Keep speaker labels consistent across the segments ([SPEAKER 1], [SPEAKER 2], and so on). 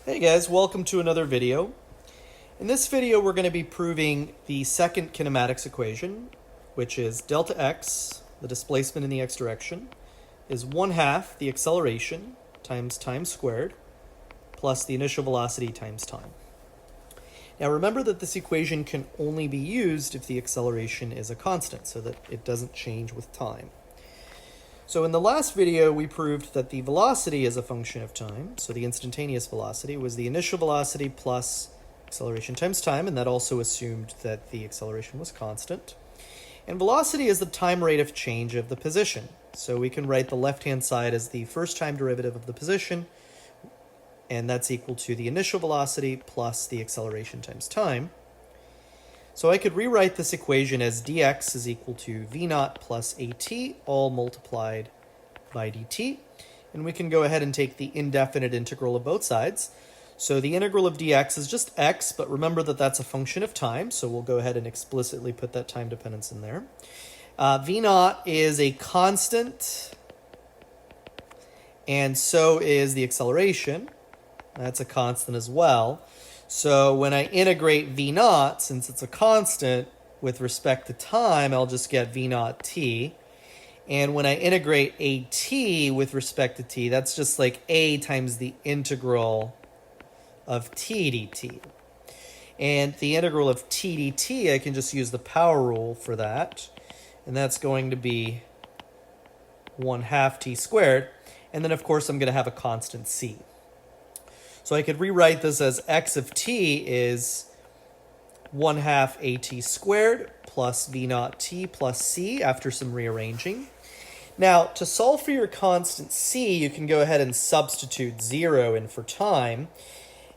[SPEAKER 1] Hey guys, welcome to another video. In this video we're going to be proving the second kinematics equation, which is delta x, the displacement in the x direction, is 1/2 the acceleration times time squared plus the initial velocity times time. Now remember that this equation can only be used if the acceleration is a constant, so that it doesn't change with time. So in the last video, we proved that the velocity is a function of time. So the instantaneous velocity was the initial velocity plus acceleration times time, and that also assumed that the acceleration was constant. And velocity is the time rate of change of the position. So we can write the left-hand side as the first time derivative of the position, and that's equal to the initial velocity plus the acceleration times time. So I could rewrite this equation as dx is equal to v naught plus at, all multiplied by dt. And we can go ahead and take the indefinite integral of both sides. So the integral of dx is just x, but remember that that's a function of time, so we'll go ahead and explicitly put that time dependence in there. V naught is a constant, and so is the acceleration. That's a constant as well. So when I integrate v naught, since it's a constant with respect to time, I'll just get v naught t. And when I integrate at with respect to t, that's just like a times the integral of t dt. And the integral of t dt, I can just use the power rule for that. And that's going to be 1/2 t squared. And then, of course, I'm going to have a constant c. So I could rewrite this as x of t is 1/2 at squared plus v naught t plus c after some rearranging. Now, to solve for your constant c, you can go ahead and substitute 0 in for time.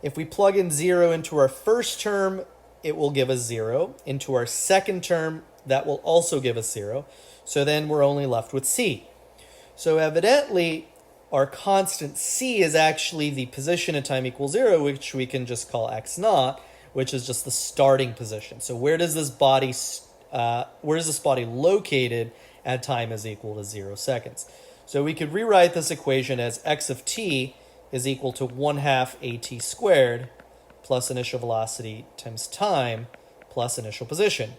[SPEAKER 1] If we plug in 0 into our first term, it will give us 0. Into our second term, that will also give us 0. So then we're only left with c. So evidently, our constant c is actually the position at time equals 0, which we can just call x naught, which is just the starting position. So where does this body located at time is equal to 0 seconds? So we could rewrite this equation as x of t is equal to 1/2 at squared plus initial velocity times time plus initial position.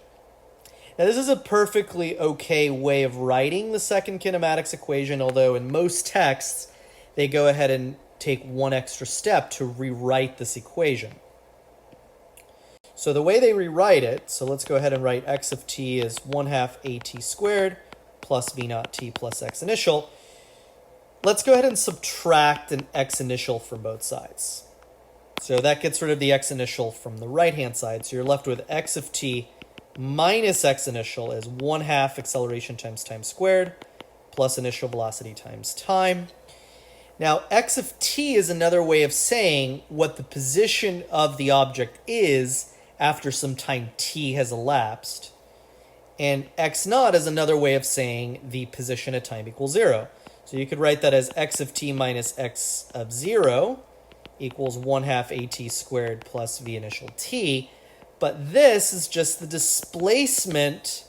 [SPEAKER 1] Now, this is a perfectly okay way of writing the second kinematics equation, although in most texts, they go ahead and take one extra step to rewrite this equation. So the way they rewrite it, so let's go ahead and write x of t is 1/2 at squared plus v naught t plus x initial. Let's go ahead and subtract an x initial from both sides. So that gets rid of the x initial from the right-hand side, so you're left with x of t minus x initial is 1/2 acceleration times time squared plus initial velocity times time. Now, x of t is another way of saying what the position of the object is after some time t has elapsed. And x naught is another way of saying the position at time equals 0. So you could write that as x of t minus x of 0 equals 1/2 at squared plus v initial t. But this is just the displacement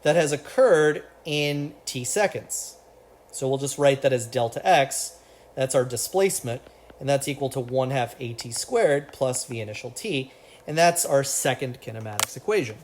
[SPEAKER 1] that has occurred in t seconds. So we'll just write that as delta x. That's our displacement. And that's equal to 1/2 at squared plus v initial t. And that's our second kinematics equation.